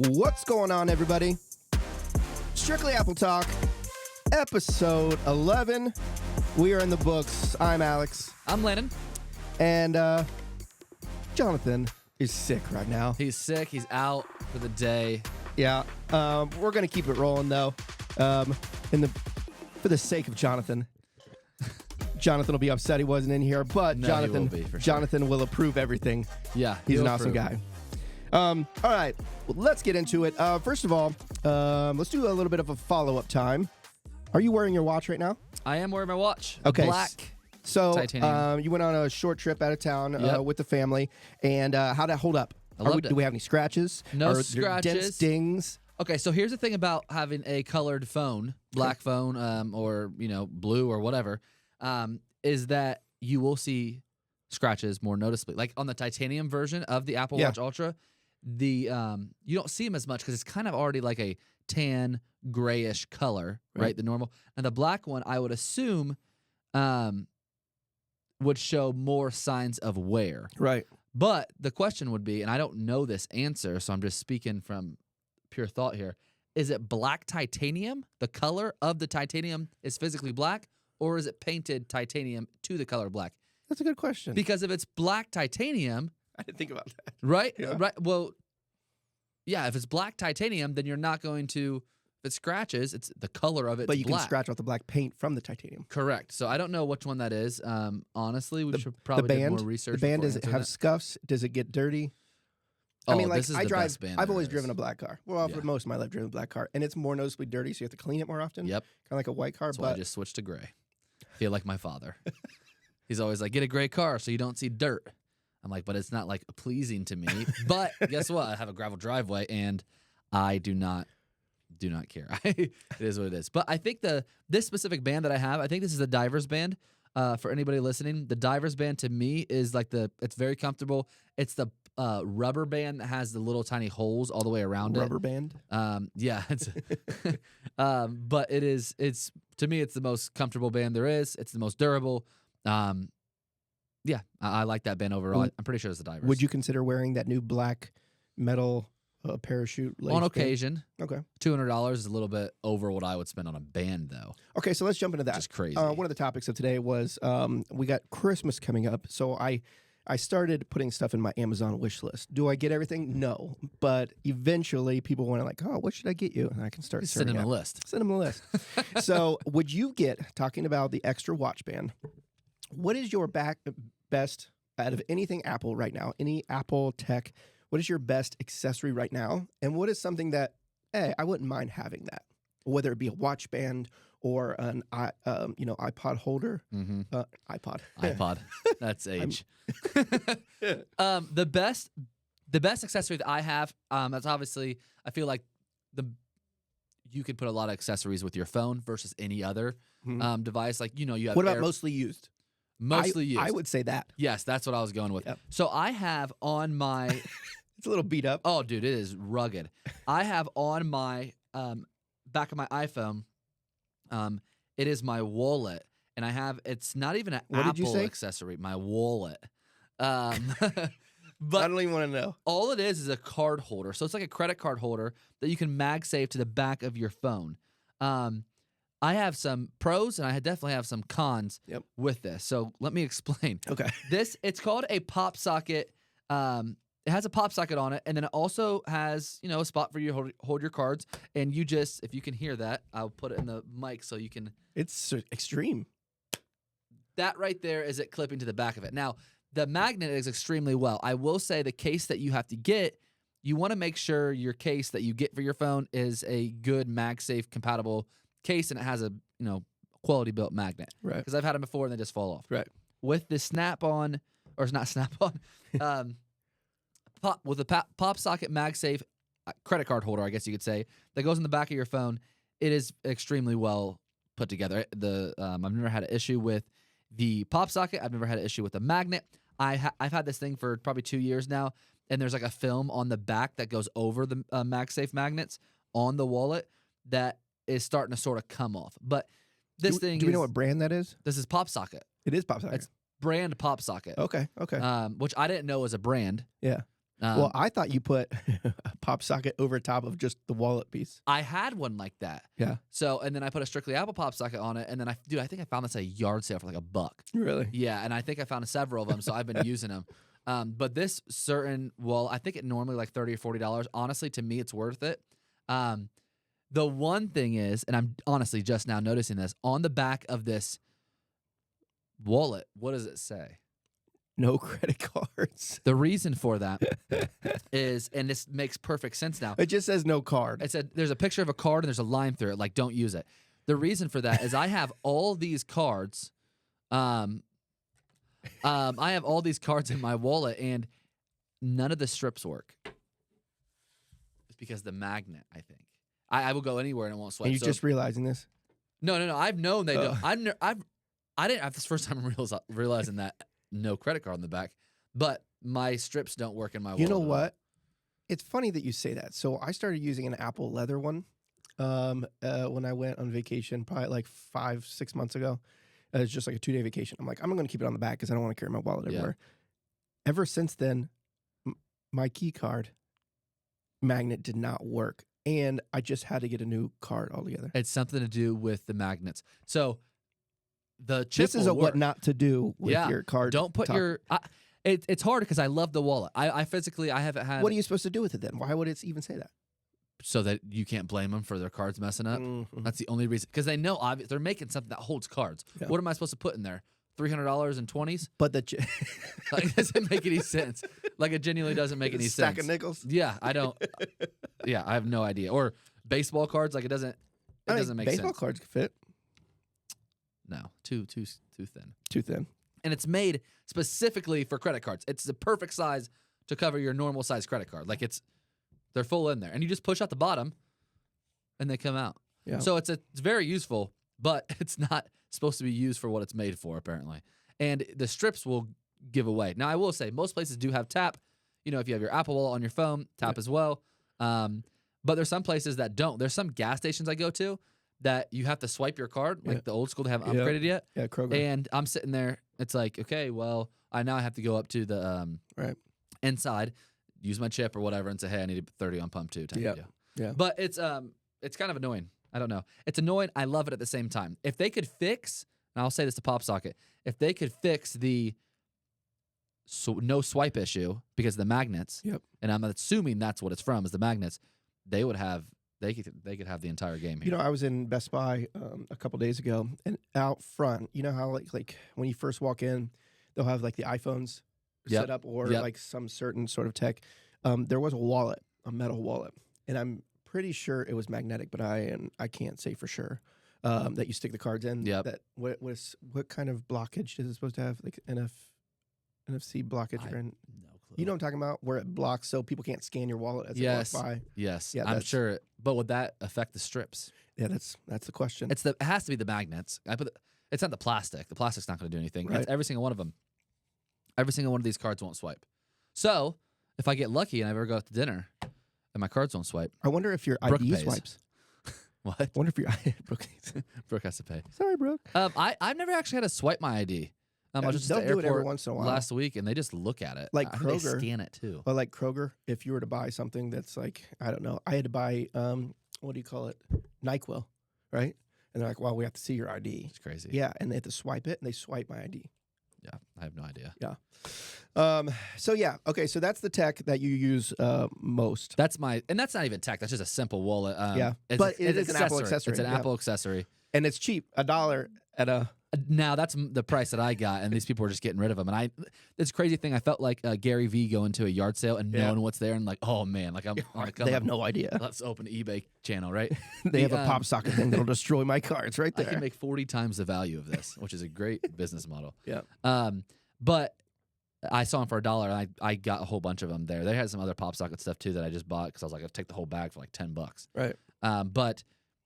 What's going on, everybody? Strictly Apple Talk, episode 11. We are in the books. I'm Alex. I'm Landon. And Jonathan is sick right now. He's sick. He's out for the day. Yeah. We're going to keep it rolling, though. For the sake of Jonathan. Jonathan will be upset he wasn't in here, but No, Jonathan, he will be, for sure. Jonathan will approve everything. Yeah. He's an awesome guy. All right, well, let's get into it. First of all, let's do a little bit of a follow-up time. Are you wearing your watch right now? I am wearing my watch. Okay. Black. So Titanium. you went on a short trip out of town Yep. with the family, and how'd that hold up? I loved it. Do we have any scratches? No Are there scratches. Dents, dings? Okay, so here's the thing about having a colored phone, black phone, or blue or whatever, is that you will see scratches more noticeably. Like on the titanium version of the Apple Watch Ultra, you don't see them as much because it's kind of already like a tan, grayish color, right? The normal. And the black one, I would assume, would show more signs of wear. Right. But the question would be, and I don't know this answer, so I'm just speaking from pure thought here, is it black titanium? The color of the titanium is physically black, or is it painted titanium to the color black? That's a good question. Because if it's black titanium, I didn't think about that. right? Yeah. Right. Well, yeah, if it's black titanium, then you're not going to, if it scratches, it's the color of it. But you black. can scratch off the black paint from the titanium. Correct. So I don't know which one that is. Honestly, we should probably do more research. The band, before does it answering have that. scuffs? Does it get dirty? Oh, I mean, like, this is I the drive. best band I've there always is. driven a black car. Well, for most of my life, driven a black car, and it's more noticeably dirty, so you have to clean it more often. Yep. Kind of like a white car. That's but why I just switched to gray. Feel like my father. He's always like, get a gray car so you don't see dirt. I'm like, but it's not like pleasing to me. But guess what? I have a gravel driveway, and I do not care. It is what it is. But I think this specific band that I have, I think this is the Divers band. For anybody listening, the Divers band to me is like it's very comfortable. It's the rubber band that has the little tiny holes all the way around rubber band. Yeah, it's but it's to me it's the most comfortable band there is. It's the most durable. Yeah, I like that band overall. I'm pretty sure it's the Divers. Would you consider wearing that new black metal parachute lace on band? occasion? Okay. $200 is a little bit over what I would spend on a band, though. Okay, so let's jump into that. Just crazy. One of the topics of today was we got Christmas coming up, so I started putting stuff in my Amazon wish list. Do I get everything? No, but eventually people want to like, oh, what should I get you? And I can start Send them serving a out. list. Send them a list. So would you talking about the extra watch band, what is your best out of anything Apple right now, any Apple tech, what is your best accessory right now? And what is something that, hey, I wouldn't mind having that, whether it be a watch band or an iPod holder, iPod. That's age. The best accessory that I have, that's obviously, I feel like you can put a lot of accessories with your phone versus any other device. Like, you have what about mostly used? Mostly used. I would say that. Yes, that's what I was going with. Yep. So I have on my It's a little beat up. oh, dude, it is rugged. I have on my back of my iPhone, it is my wallet, and it's not even an What did you Apple say? accessory. My wallet. But I don't even want to know. all it is a card holder. So it's like a credit card holder that you can MagSafe to the back of your phone. I have some pros and I definitely have some cons with this. So let me explain. Okay. It's called a pop socket. It has a pop socket on it, and then it also has, a spot for you to hold your cards. And you just, if you can hear that, I'll put it in the mic so you can. It's extreme. That right there is it clipping to the back of it. Now, the magnet is extremely well. I will say the case that you have to get, you want to make sure your case that you get for your phone is a good MagSafe compatible case, and it has a quality built magnet. Right. Because I've had them before and they just fall off. Right. With the Snap-on, or it's not Snap-on, with the pop socket MagSafe credit card holder, I guess you could say, that goes in the back of your phone, it is extremely well put together. I've never had an issue with the pop socket. I've never had an issue with the magnet. I've had this thing for probably 2 years now, and there's like a film on the back that goes over the MagSafe magnets on the wallet that is starting to sort of come off. But this thing do we know what brand that is? This is Pop Socket. It is Pop Socket. It's brand Pop Socket. Okay. Which I didn't know was a brand. Yeah. Well, I thought you put pop socket over top of just the wallet piece. I had one like that. Yeah. So, and then I put a strictly Apple pop socket on it, and then I think I found this at a yard sale for like $1. Really? Yeah, and I think I found several of them, so I've been using them. But this certain, well, I think it normally like $30 or $40. Honestly, to me, it's worth it. The one thing is, and I'm honestly just now noticing this, on the back of this wallet, what does it say? No credit cards. The reason for that is, and this makes perfect sense now. It just says no card. It said there's a picture of a card and there's a line through it, like don't use it. The reason for that is I have all these cards. I have all these cards in my wallet, and none of the strips work. It's because the magnet, I think. I will go anywhere and it won't swipe. And you're just realizing this? No. I've known they don't. I didn't have this first time realizing that no credit card on the back, but my strips don't work in my wallet. You know what? It's funny that you say that. So I started using an Apple leather one when I went on vacation, probably like 5-6 months ago. It was just like a 2-day vacation. I'm like, I'm going to keep it on the back because I don't want to carry my wallet everywhere. Ever since then, my key card magnet did not work. And I just had to get a new card altogether. It's something to do with the magnets. So the chip This is will work. what not to do with your card. Don't put your... it's hard because I love the wallet. I physically, I haven't had... What are you supposed to do with it then? Why would it even say that? So that you can't blame them for their cards messing up. Mm-hmm. That's the only reason. Because they know they're making something that holds cards. Yeah. What am I supposed to put in there? $300 in 20s? But Like, it doesn't make any sense. Like, it genuinely doesn't make any sense. Stack of nickels? Yeah, I don't. Yeah, I have no idea. Or baseball cards, like, it doesn't make sense. Baseball cards could fit. No, too thin. Too thin. And it's made specifically for credit cards. It's the perfect size to cover your normal size credit card. Like, they're full in there. And you just push out the bottom, and they come out. Yeah. So it's very useful, but it's not supposed to be used for what it's made for, apparently. And the strips will give away. Now, I will say, most places do have tap. You know, if you have your Apple Wallet on your phone, tap as well. But there's some places that don't. There's some gas stations I go to that you have to swipe your card, like the old school. They haven't upgraded yet. Yeah, Kroger. And I'm sitting there. It's like, okay, well, I now have to go up to the inside, use my chip or whatever, and say, hey, I need 30 on pump 2. Yeah. But it's kind of annoying. I don't know. It's annoying. I love it at the same time. If they could fix, and I'll say this to Pop Socket, if they could fix the no swipe issue because of the magnets, and I'm assuming that's what it's from, is the magnets, they could have the entire game here. You know, I was in Best Buy a couple days ago, and out front, you know how like when you first walk in, they'll have like the iPhones set up or like some certain sort of tech. There was a wallet, a metal wallet, and I'm pretty sure it was magnetic, but I can't say for sure that you stick the cards in. That what kind of blockage is it supposed to have? Like NFC blockage? No clue. You know what I'm talking about? Where it blocks so people can't scan your wallet as they walk by. Yes. Yeah, I'm sure. But would that affect the strips? Yeah, that's the question. It has to be the magnets. It's not the plastic. The plastic's not going to do anything. Right. It's every single one of them. Every single one of these cards won't swipe. So if I get lucky and I ever go out to dinner and my cards won't swipe, I wonder if your Brooke ID pays. swipes. What? I wonder if your Brooke. Brooke has to pay. Sorry, Brooke. I've never actually had to swipe my ID. I was just at the they'll do it every airport once in a while. last week, and they just look at it. Like I think they Kroger. scan it too. But like Kroger, if you were to buy something that's like, I don't know, I had to buy, what do you call it? NyQuil, right? And they're like, well, we have to see your ID. It's crazy. Yeah, and they have to swipe it, and they swipe my ID. Yeah, I have no idea. Yeah. So yeah, okay, so that's the tech that you use most. And that's not even tech. That's just a simple wallet. But it is an Apple accessory. It's an Apple accessory. And it's cheap, $1 at a... Now that's the price that I got, and these people were just getting rid of them. And this crazy thing, I felt like Gary Vee going to a yard sale and knowing what's there, and like, oh man, like I'm on the come. They have no idea. Let's open an eBay channel, right? They have a pop socket thing that'll destroy my cards right there. I can make 40 times the value of this, which is a great business model. Yeah. But I saw them for $1, and I got a whole bunch of them there. They had some other pop socket stuff too that I just bought because I was like, I'll take the whole bag for like $10. Right. But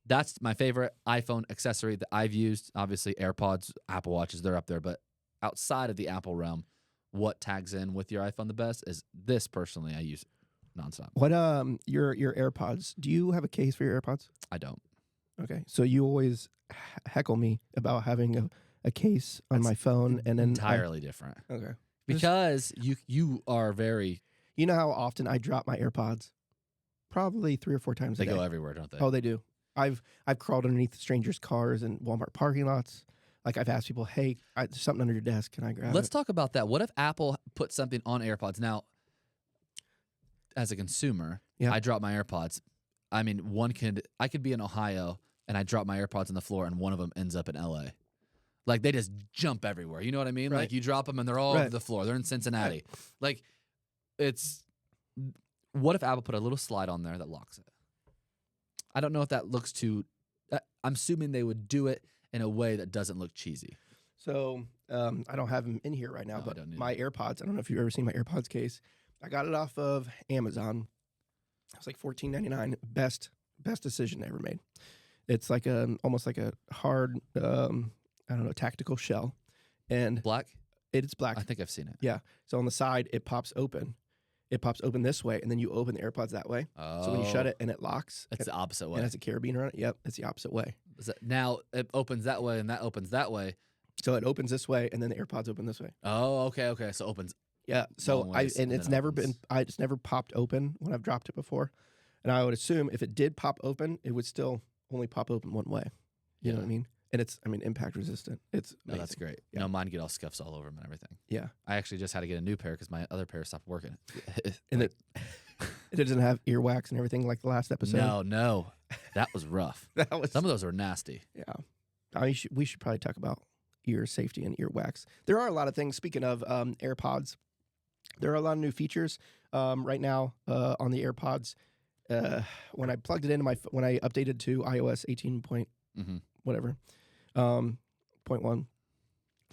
that's my favorite iPhone accessory that I've used. Obviously, AirPods, Apple Watches, they're up there. But outside of the Apple realm, what tags in with your iPhone the best is this. Personally, I use nonstop. What your AirPods? Do you have a case for your AirPods? I don't. Okay, so you always heckle me about having a case on my phone, and then entirely different. Okay, because you are very. You know how often I drop my AirPods? probably 3 or 4 times They a day. go everywhere, don't they? Oh, they do. I've crawled underneath strangers' cars in Walmart parking lots. Like I've asked people, "Hey, there's something under your desk. Can I grab Let's it?" talk about that. What if Apple put something on AirPods? Now, as a consumer, Yeah. I drop my AirPods. I mean, I could be in Ohio and I drop my AirPods on the floor and one of them ends up in LA. Like they just jump everywhere. You know what I mean? Right. Like you drop them and they're all over Right. the floor. They're in Cincinnati. Like what if Apple put a little slide on there that locks it? I don't know if that looks too. I'm assuming they would do it in a way that doesn't look cheesy. So I don't have them in here right now, No, I but don't either. my AirPods. I don't know if you've ever seen my AirPods case. I got it off of Amazon. It was like $14.99. Best decision I ever made. It's like almost like a hard, I don't know, tactical shell, and Black? it's black. I think I've seen it. Yeah. So on the side, it pops open. It pops open this way, and then you open the AirPods that way. Oh. So when you shut it and it locks, It's the opposite way. and it has a carabiner on it. Yep, it's the opposite way. Now it opens that way and that opens that way. So it opens this way, and then the AirPods open this way. Oh, okay. So it opens. Yeah. So Long ways, and it's then never opens. it's never popped open when I've dropped it before, and I would assume if it did pop open, it would still only pop open one way. You know what I mean? And it's impact resistant. It's No, that's amazing. great. Yeah. No, mine get all scuffs all over them and everything. Yeah. I actually just had to get a new pair because my other pair stopped working. And it doesn't have earwax and everything like the last episode. No, that was rough. That was Some of those were nasty. yeah. We should probably talk about ear safety and earwax. There are a lot of things. Speaking of AirPods, there are a lot of new features right now on the AirPods. When I plugged it into when I updated to iOS 18 point Mhm. whatever, 0.1,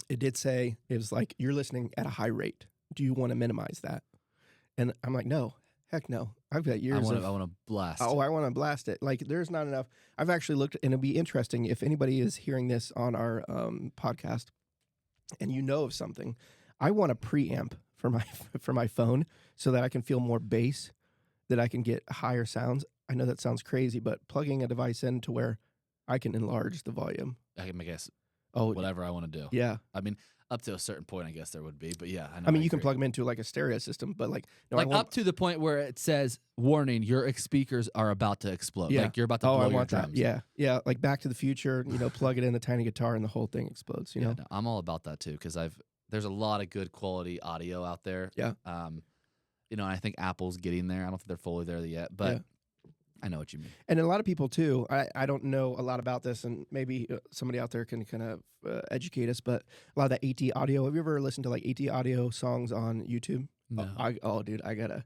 it did say it was like you're listening at a high rate. Do you want to minimize that? And I'm like, no, heck no. I've got years. I want to blast. Oh, I want to blast it. Like, there's not enough. I've actually looked, and it'd be interesting if anybody is hearing this on our podcast, and you know of something. I want a preamp for my phone so that I can feel more bass, that I can get higher sounds. I know that sounds crazy, but plugging a device in to where I can enlarge the volume. I can guess Oh, whatever I want to do. yeah. I mean, up to a certain point, I guess there would be, but yeah. I know, I mean, you can agree. plug them into like a stereo system, but like, no, like I want, up to the point where it says, "Warning: your speakers are about to explode." Yeah. Like you're about to oh, blow I your want drums. that. Yeah, yeah. Like Back to the Future. Plug it in the tiny guitar, and the whole thing explodes. You know. No, I'm all about that too because there's a lot of good quality audio out there. Yeah. And I think Apple's getting there. I don't think they're fully there yet, but Yeah. I know what you mean. And a lot of people too. I don't know a lot about this, and maybe somebody out there can kind of educate us. But a lot of that AT audio. Have you ever listened to like AT audio songs on YouTube? No. Dude, I gotta.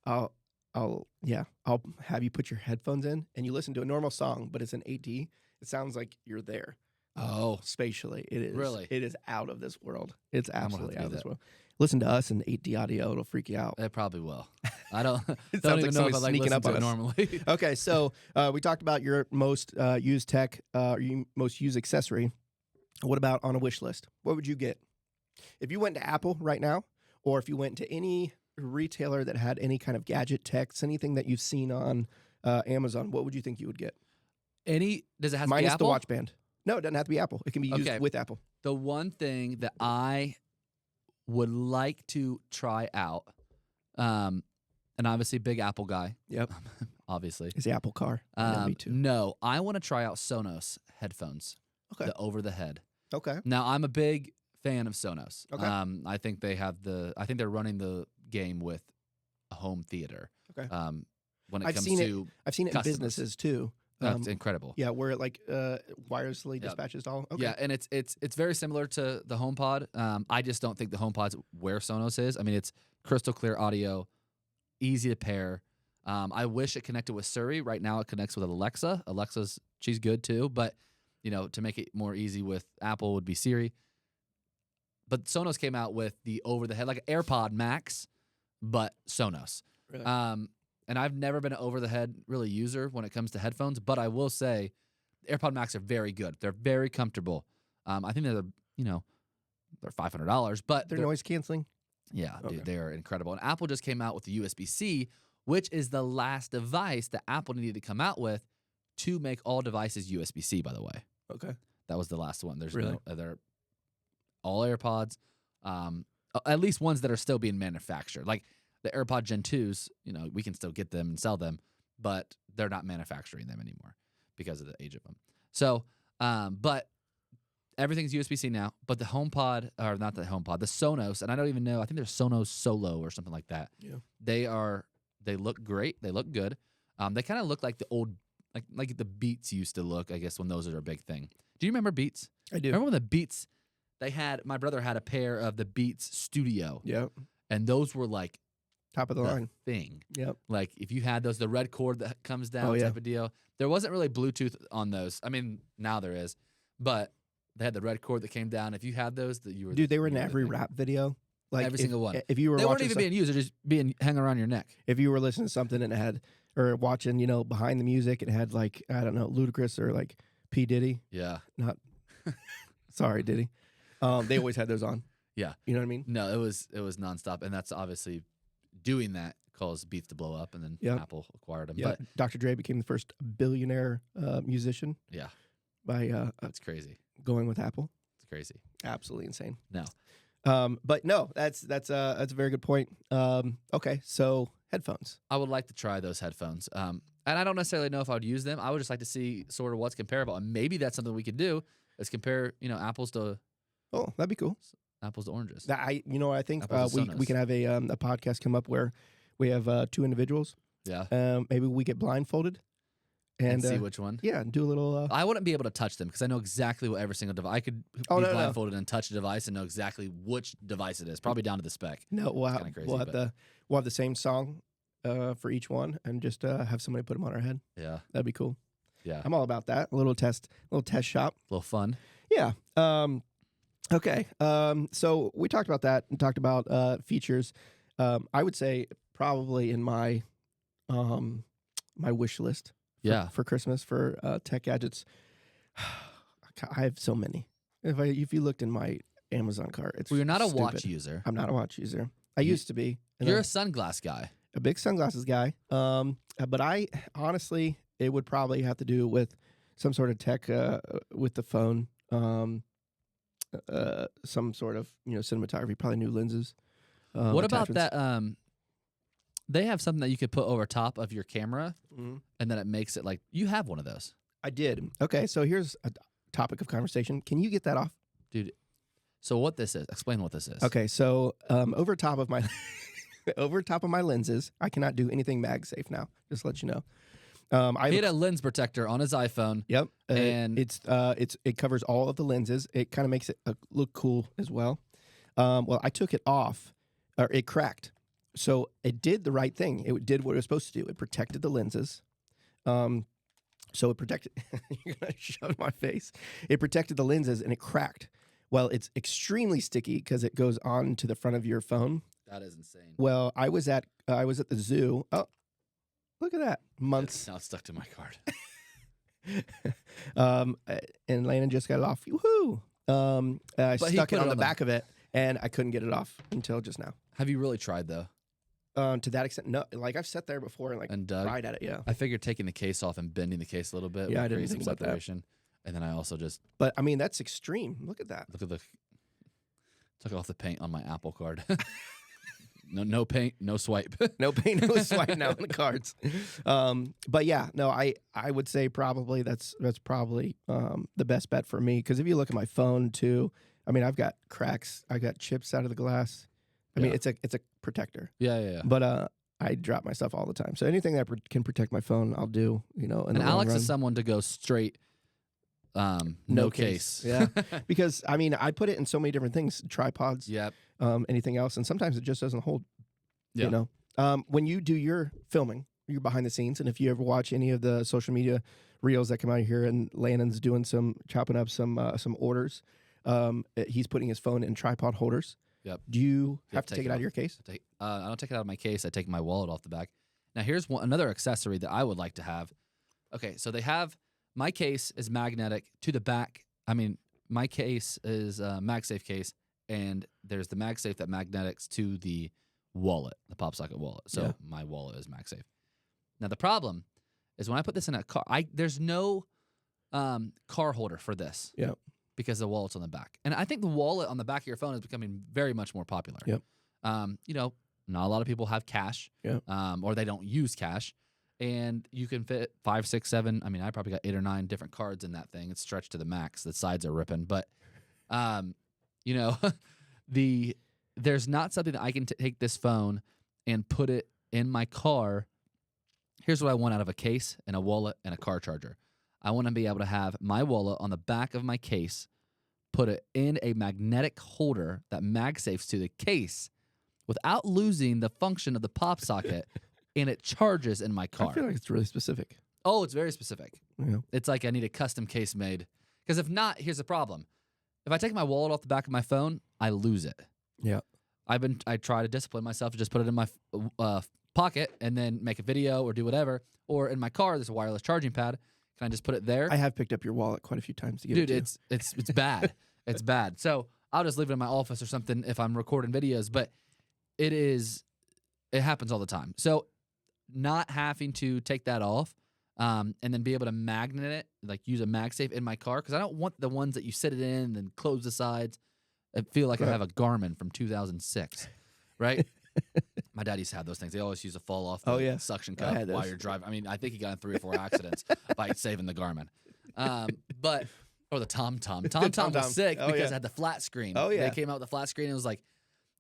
I'll have you put your headphones in and you listen to a normal song, but it's an AT. It sounds like you're there. Oh, Spatially, it is. Really? It is out of this world. It's gonna have absolutely to out do of this that. world. Listen to us in AT audio; it'll freak you out. it probably will. I don't. It don't sounds even like know if somebody's I like sneaking listen up to on it us. normally. Okay, so we talked about your most used tech, your most used accessory. What about on a wish list? What would you get if you went to Apple right now, or if you went to any retailer that had any kind of gadget techs, anything that you've seen on Amazon? What would you think you would get? Does it have to be Minus the Apple? watch band. No, it doesn't have to be Apple. It can be used Okay. with Apple. The one thing that I would like to try out, and obviously big Apple guy. Yep. Obviously. Is the Apple car? Yeah, me too. No, I want to try out Sonos headphones. Okay. The over the head. Okay. Now I'm a big fan of Sonos. Okay. I think they're running the game with a home theater. Okay. When it I've comes seen to I've seen it customers. in businesses too. That's incredible. Yeah, where it like wirelessly dispatches all. Okay. Yeah, and it's very similar to the HomePod. I just don't think the HomePod's where Sonos is. I mean, it's crystal clear audio, easy to pair. I wish it connected with Siri. Right now, it connects with Alexa. She's good too, but to make it more easy with Apple would be Siri. But Sonos came out with the over the head, like an AirPod Max, but Sonos. Really? And I've never been an over the head really user when it comes to headphones, but I will say AirPod Max are very good. They're very comfortable. I think they're $500, but They're noise canceling. yeah, Okay. dude, they are incredible. And Apple just came out with the USB-C, which is the last device that Apple needed to come out with to make all devices USB-C, by the way. Okay. That was the last one. There's Really? no other. All AirPods, at least ones that are still being manufactured. Like the AirPod Gen 2s, we can still get them and sell them, but they're not manufacturing them anymore because of the age of them. So, but everything's USB-C now. But the HomePod, or not the HomePod, the Sonos, and I don't even know. I think they're Sonos Solo or something like that. Yeah. They look great. They look good. They kind of look like the old, like the Beats used to look, I guess, when those are a big thing. Do you remember Beats? I do. Remember when the Beats, my brother had a pair of the Beats Studio. Yep. And those were like Top of the line thing. Yep. Like if you had those, the red cord that comes down type of deal. There wasn't really Bluetooth on those. I mean, now there is, but they had the red cord that came down. If you had those, that you were dude. They were in every rap video. Like every single one. If you were, they weren't watching even being used; they're just being hanging around your neck. If you were listening to something and it had, or watching, behind the music, it had like, I don't know, Ludacris or like P Diddy. Yeah. Not. Sorry, Diddy. They always had those on. Yeah. You know what I mean? No, it was nonstop, and that's obviously doing that caused Beats to blow up, and then Apple acquired them. Yeah. But Dr. Dre became the first billionaire musician. Yeah. By that's crazy. Going with Apple. It's crazy. Absolutely insane. No. But no, that's a very good point. Okay, so headphones. I would like to try those headphones. And I don't necessarily know if I would use them. I would just like to see sort of what's comparable, and maybe that's something we could do is compare, apples to. Oh, that'd be cool. Apples to oranges. I think Apples to we can have a podcast come up where we have two individuals. Yeah. Maybe we get blindfolded and see which one. Yeah, do a little. I wouldn't be able to touch them because I know exactly what every single device. I could be blindfolded and touch a device and know exactly which device it is, probably down to the spec. No, we'll have the same song for each one, and just have somebody put them on our head. Yeah, that'd be cool. Yeah, I'm all about that. A little test shop. A little fun. Yeah. Okay. So we talked about that and talked about features. I would say probably in my my wish list. For Christmas for tech gadgets. I have so many. If you looked in my Amazon cart, it's you're not stupid. a watch user. I'm not a watch user. I used to be. You're a sunglass guy. A big sunglasses guy. But I honestly, it would probably have to do with some sort of tech with the phone. Some sort of cinematography, probably new lenses. What about that? They have something that you could put over top of your camera, and then it makes it like you have one of those. I did. Okay, so here's a topic of conversation. Can you get that off, dude? So what this is? Explain what this is. Okay, so over top of my lenses, I cannot do anything MagSafe now. Just to let you know. He had a lens protector on his iPhone. Yep, and it covers all of the lenses. It kind of makes it look cool as well. Well, I took it off, or it cracked. So it did the right thing. It did what it was supposed to do. It protected the lenses. So it protected. You're gonna shove my face. It protected the lenses, and it cracked. Well, it's extremely sticky because it goes on to the front of your phone. That is insane. Well, I was at the zoo. Oh, look at that. Months. It's now stuck to my card. And Landon just got it off. Woohoo! I stuck it on the back of it, and I couldn't get it off until just now. Have you really tried though? To that extent, no. Like I've sat there before and tried at it. Yeah. I figured taking the case off and bending the case a little bit. Yeah, would I didn't create think some about separation. That. And then I also just. But I mean, that's extreme. Look at that. Look at took off the paint on my Apple card. No paint, no swipe. No paint, no swipe now on the cards. But yeah, no, I would say probably that's probably the best bet for me, because if you look at my phone too, I mean, I've got cracks, I got chips out of the glass. I mean, it's a protector. Yeah. But I drop my stuff all the time, so anything that can protect my phone, I'll do. And Alex is someone to go straight. No case. Yeah. Because I mean, I put it in so many different things, tripods, yep. Anything else, and sometimes it just doesn't hold. Yeah. When you do your filming, you're behind the scenes, and if you ever watch any of the social media reels that come out here, and Landon's doing chopping up some orders, he's putting his phone in tripod holders. Yep. Do you have to take it out of your case? I don't take it out of my case. I take my wallet off the back. Now here's another accessory that I would like to have. Okay, so they have. My case is magnetic to the back. I mean, my case is a MagSafe case, and there's the MagSafe that magnetics to the wallet, the pop socket wallet. So my wallet is MagSafe. Now the problem is when I put this in a car, there's no car holder for this. Yeah. Because the wallet's on the back, and I think the wallet on the back of your phone is becoming very much more popular. Yep. Not a lot of people have cash. Yeah. Or they don't use cash. and you can fit 5, 6, 7. I mean, I probably got 8 or 9 different cards in that thing. It's stretched to the max. The sides are ripping, but you know, there's not something that I can take this phone and put it in my car. Here's what I want out of a case and a wallet and a car charger. I want to be able to have my wallet on the back of my case, put it in a magnetic holder that MagSafes to the case without losing the function of the pop socket, and it charges in my car. I feel like it's really specific. Oh, it's very specific. Yeah. It's like I need a custom case made. Because if not, here's the problem. If I take my wallet off the back of my phone, I lose it. Yeah. I try to discipline myself to just put it in my pocket and then make a video or do whatever. Or in my car, there's a wireless charging pad. Can I just put it there? I have picked up your wallet quite a few times to get Dude, it to it's bad. It's bad. So I'll just leave it in my office or something if I'm recording videos. But it happens all the time. So not having to take that off and then be able to magnet it, like use a MagSafe in my car, because I don't want the ones that you sit it in and then close the sides. I feel like I have a Garmin from 2006, right? My dad used to have those things. They always used to fall off the suction cup while you're driving. I mean, I think he got in 3 or 4 accidents by saving the Garmin. Or the TomTom. TomTom was sick because it had the flat screen. Oh, yeah. They came out with the flat screen and it was like,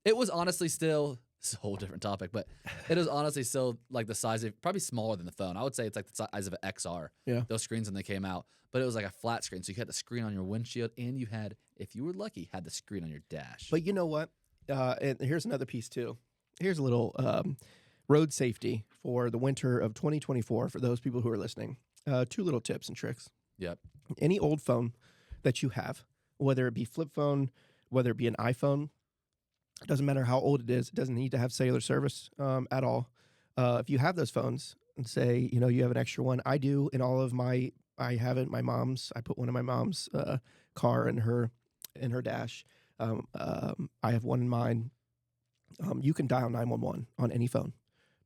it was honestly still, it's a whole different topic, but it was honestly still like the size of, probably smaller than the phone. I would say it's like the size of an XR. Yeah. Those screens when they came out. But it was like a flat screen. So you had the screen on your windshield and you had, if you were lucky, had the screen on your dash. But you know what? And here's another piece too. Here's a little road safety for the winter of 2024 for those people who are listening. 2 little tips and tricks. Yep. Any old phone that you have, whether it be flip phone, whether it be an iPhone, it doesn't matter how old it is. It doesn't need to have cellular service at all. If you have those phones and say, you know, you have an extra one, I do in all of my, I have it in my mom's. I put one in my mom's car in her dash. I have one in mine. You can dial 911 on any phone,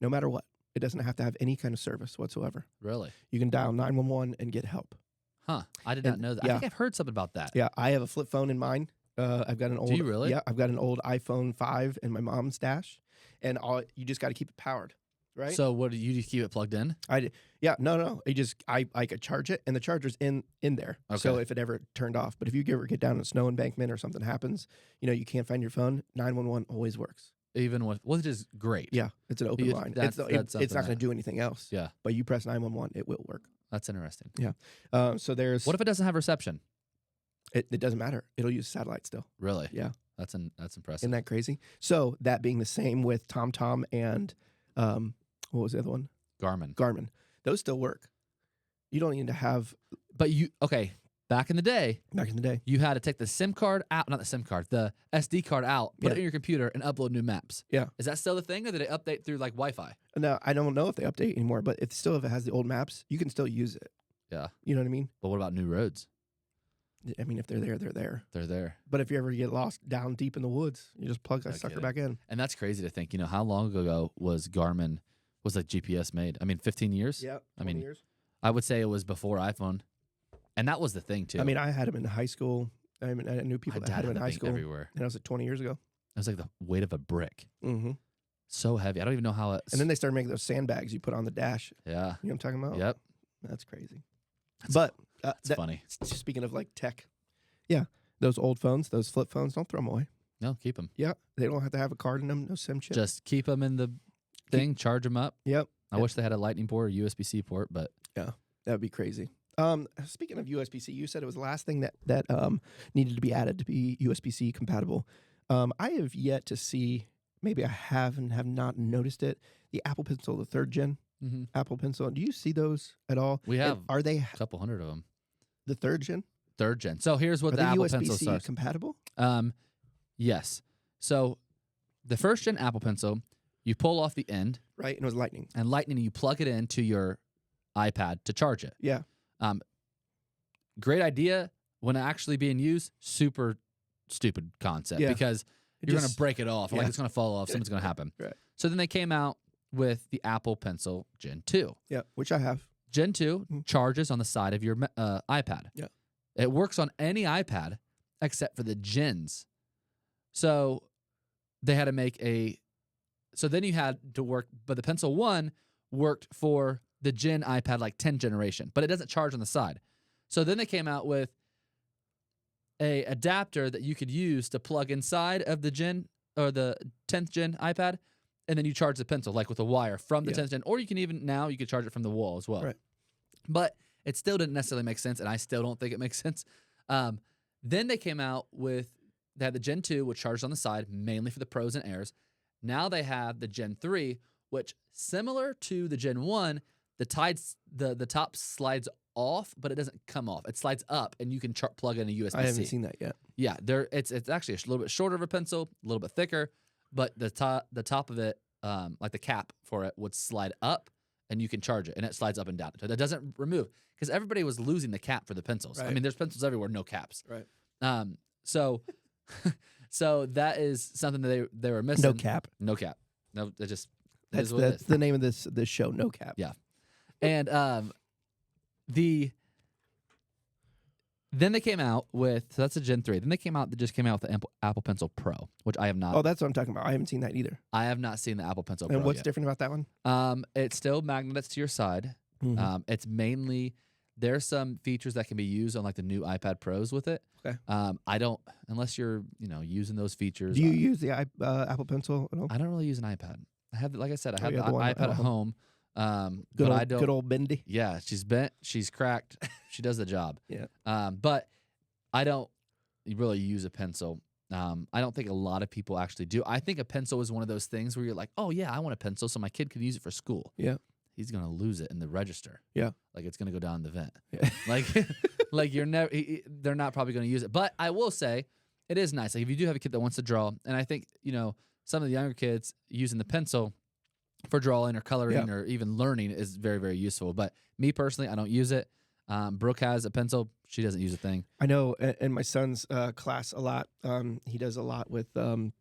no matter what. It doesn't have to have any kind of service whatsoever. Really? You can dial 911 and get help. Huh. I did not know that. I think I've heard something about that. Yeah, I have a flip phone in mine. I've got an old. Do you really? Yeah, I've got an old iPhone 5 in my mom's dash, and you just got to keep it powered, right? So what do you just keep it plugged in? No. I could charge it, and the charger's in there. Okay. So if it ever turned off, but if you ever get down a snow embankment or something happens, you know you can't find your phone. 911 always works. Even with, which is great. Yeah, it's an open line. It's not going to do anything else. Yeah, but you press 911, it will work. That's interesting. Yeah. So there's. What if it doesn't have reception? It doesn't matter. It'll use satellite still. Really? Yeah. That's impressive. Isn't that crazy? So that being the same with TomTom and what was the other one? Garmin. Those still work. You don't need to have. But back in the day, you had to take the SIM card out, not the SIM card, the SD card out, put it in your computer, and upload new maps. Yeah. Is that still the thing, or did it update through like Wi-Fi? No, I don't know if they update anymore, but if it has the old maps, you can still use it. Yeah. You know what I mean? But what about new roads? I mean, if they're there, they're there. They're there. But if you ever get lost down deep in the woods, you just plug that sucker back in. And that's crazy to think. You know, how long ago was like GPS made? I mean, 15 years? Yeah. 20 years. I would say it was before iPhone. And that was the thing, too. I mean, I had them in high school. I mean, I knew people that had them in high school. Everywhere. And that was like 20 years ago. It was like the weight of a brick. Mm-hmm. So heavy. I don't even know how it's... And then they started making those sandbags you put on the dash. Yeah. You know what I'm talking about? Yep. That's crazy. That's funny. Speaking of like tech, yeah, those old phones, those flip phones, don't throw them away. No, keep them. Yeah, they don't have to have a card in them, no SIM chip. Just keep them in the thing, charge them up. Yep. I wish they had a lightning port or USB-C port, but... Yeah, that would be crazy. Speaking of USB-C, you said it was the last thing that needed to be added to be USB-C compatible. I have yet to see, maybe I have and have not noticed it, the Apple Pencil, the 3rd gen Apple Pencil. Do you see those at all? We have. Are they a couple hundred of them? The 3rd gen? 3rd gen. So here's what Are the Apple USB-C Pencil starts. compatible? Yes. So the 1st gen Apple Pencil, you pull off the end. Right, and it was lightning. And lightning, you plug it into your iPad to charge it. Yeah. Great idea. When actually being used, super stupid concept because you're going to break it off. Like it's going to fall off. Something's going to happen. Right. So then they came out with the Apple Pencil Gen 2. Yeah, which I have. Gen 2 charges on the side of your iPad. Yeah. It works on any iPad except for the Gens. So they had to make so then you had to work, but the Pencil 1 worked for the Gen iPad like 10th generation, but it doesn't charge on the side. So then they came out with a adapter that you could use to plug inside of the Gen or the 10th gen iPad, and then you charge the pencil like with a wire from the 10th gen, or you could charge it from the wall as well. Right. But it still didn't necessarily make sense, and I still don't think it makes sense. Then they came out with they had the Gen 2, which charged on the side mainly for the pros and airs. Now they have the Gen 3, which similar to the Gen 1, the top slides off, but it doesn't come off. It slides up, and you can plug in a USB-C. I haven't seen that yet. Yeah, it's actually a little bit shorter of a pencil, a little bit thicker, but the top of it, like the cap for it, would slide up, and you can charge it, and it slides up and down. So that doesn't remove, because everybody was losing the cap for the pencils. Right. I mean, there's pencils everywhere, no caps. Right. So that is something that they were missing. No cap. No cap. No, it just That's is what it is. the name of this show. No cap. Yeah. And then they came out with, so that's a Gen 3. Then they came out with the Apple Pencil Pro, which I have not. Oh, that's what I'm talking about. I haven't seen that either. I have not seen the Apple Pencil Pro And what's yet. different about that one? It's still magnets to your side. Mhm. It's mainly, there's some features that can be used on like the new iPad Pros with it. Okay. I don't, unless you're, using those features. Do you use the Apple Pencil at all? I don't really use an iPad. I have, like I said, I have yeah, the the one iPad at at home. Good But old, I don't. Good old Bendy. Yeah, she's bent, she's cracked, she does the job. Yeah. But I don't really use a pencil. I don't think a lot of people actually do. I think a pencil is one of those things where you're like, oh yeah, I want a pencil so my kid can use it for school. Yeah. He's gonna lose it in the register. Yeah. Like it's gonna go down the vent. Yeah. Like you're never. They're not probably gonna use it. But I will say, it is nice. Like if you do have a kid that wants to draw, and I think some of the younger kids using the pencil for drawing or coloring or even learning is very, very useful. But me personally, I don't use it. Brooke has a pencil. She doesn't use a thing. I know in my son's class a lot. He does a lot with different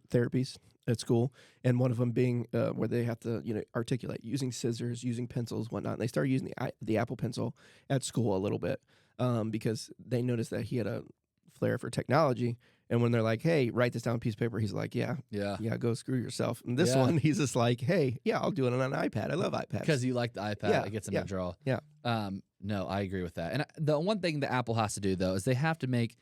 therapies at school, and one of them being where they have to articulate using scissors, using pencils, whatnot. And they started using the Apple Pencil at school a little bit because they noticed that he had a flair for technology. And when they're like, "Hey, write this down on a piece of paper," he's like, "Yeah, go screw yourself." And this one, he's just like, "Hey, yeah, I'll do it on an iPad. I love iPads." Because you like the iPad, it gets them to draw. Yeah. No, I agree with that. And the one thing that Apple has to do though is they have to make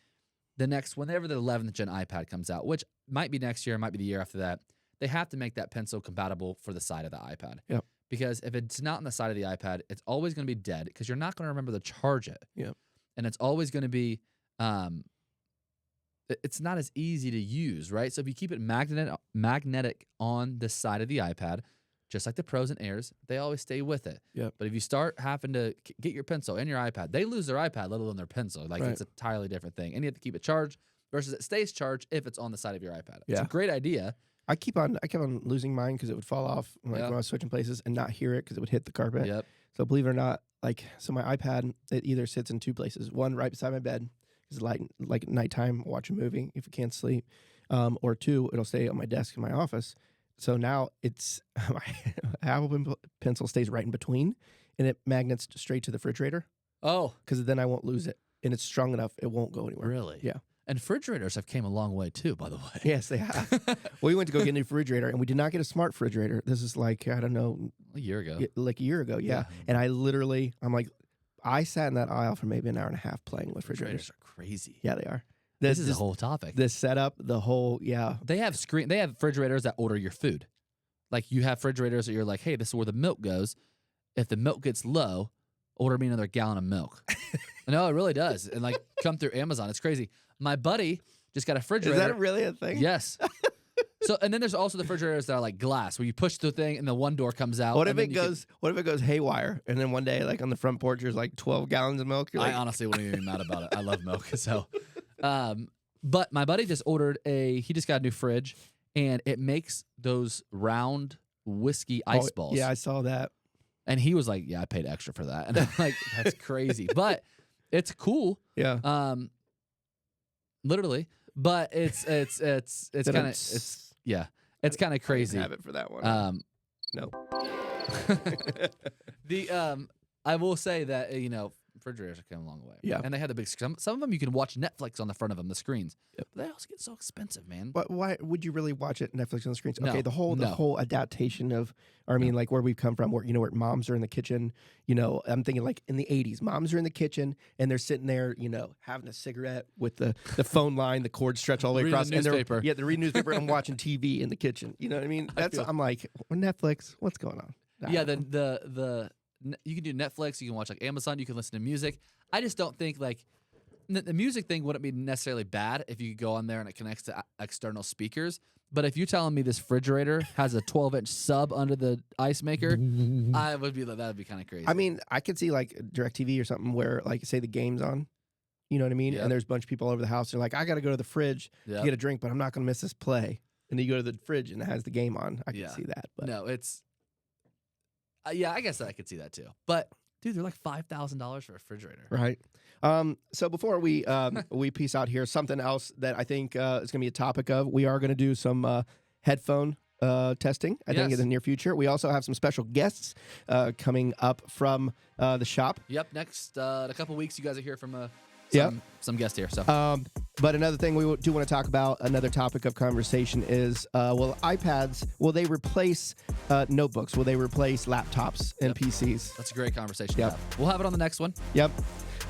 the next, whenever the 11th gen iPad comes out, which might be next year, might be the year after that, they have to make that pencil compatible for the side of the iPad. Yeah. Because if it's not on the side of the iPad, it's always going to be dead because you're not going to remember to charge it. Yeah. And it's always going to be, it's not as easy to use, right? So if you keep it magnetic on the side of the iPad, just like the Pros and Airs, they always stay with it. Yep. But if you start having to get your pencil and your iPad, they lose their iPad, let alone their pencil. Like it's an entirely different thing. And you have to keep it charged versus it stays charged if it's on the side of your iPad. It's a great idea. I kept on losing mine because it would fall off when I was switching places and not hear it because it would hit the carpet. Yep. So believe it or not, so my iPad, it either sits in two places. One right beside my bed because like at nighttime, watch a movie if you can't sleep. Or two, it'll stay on my desk in my office. So now it's my Apple Pencil stays right in between, and it magnets straight to the refrigerator. Oh, because then I won't lose it, and it's strong enough it won't go anywhere. Really? Yeah. And refrigerators have came a long way too, by the way. Yes, they have. We went to go get a new refrigerator, and we did not get a smart refrigerator. This is like, I don't know, a year ago. Like a year ago, yeah. And I sat in that aisle for maybe an hour and a half playing with refrigerators. Refrigerators are crazy. Yeah, they are. This is a whole topic. The setup, the whole, They have refrigerators that order your food. Like you have refrigerators that you're like, hey, this is where the milk goes. If the milk gets low, order me another gallon of milk. No, it really does. And like come through Amazon. It's crazy. My buddy just got a refrigerator. Is that really a thing? Yes. So and then there's also the refrigerators that are like glass where you push the thing and the one door comes out. What if it goes haywire and then one day like on the front porch there's like 12 gallons of milk? I honestly wouldn't even be mad about it. I love milk. So but my buddy just he just got a new fridge and it makes those round whiskey ice balls. Yeah, I saw that. And he was like, yeah, I paid extra for that. And I'm like, that's crazy. But it's cool. Yeah. Literally. But it's kind of it's kind of crazy. I didn't have it for that one. No. I will say that refrigerators are coming a long way. Yeah. And they have the big. Some of them you can watch Netflix on the front of them, the screens. Yep. But they also get so expensive, man. But why would you really watch it Netflix on the screens? No, Okay, the whole adaptation of, or I mean, like where we've come from, where where moms are in the kitchen. I'm thinking like in the '80s, moms are in the kitchen and they're sitting there, having a cigarette with the phone line, the cord stretched all the way Reading across, the and newspaper. they're reading newspaper and watching TV in the kitchen. You know what I mean? I'm like, Netflix, what's going on? Yeah, the you can do Netflix, you can watch like Amazon, you can listen to music. I just don't think like the music thing wouldn't be necessarily bad if you could go on there and it connects to external speakers. But if you're telling me this refrigerator has a 12-inch sub under the ice maker, that would be kind of crazy. I mean, I could see like DirecTV or something where like say the game's on. You know what I mean? Yep. And there's a bunch of people over the house. They're like, I got to go to the fridge to get a drink, but I'm not going to miss this play. And then you go to the fridge and it has the game on. I can see that. But no, it's I guess I could see that too. But dude, they're like $5,000 for a refrigerator. Right. So before we we peace out here, something else that I think is going to be a topic of, we are going to do some headphone testing, I think, in the near future. We also have some special guests coming up from the shop. Yep. Next, in a couple weeks, you guys will hear from some guest here. So, but another thing we do want to talk about, another topic of conversation is, will iPads, will they replace notebooks? Will they replace laptops and PCs? That's a great conversation. Yep. We'll have it on the next one. Yep.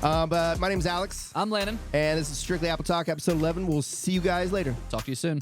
But my name's Alex. I'm Landon. And this is Strictly Apple Talk, episode 11. We'll see you guys later. Talk to you soon.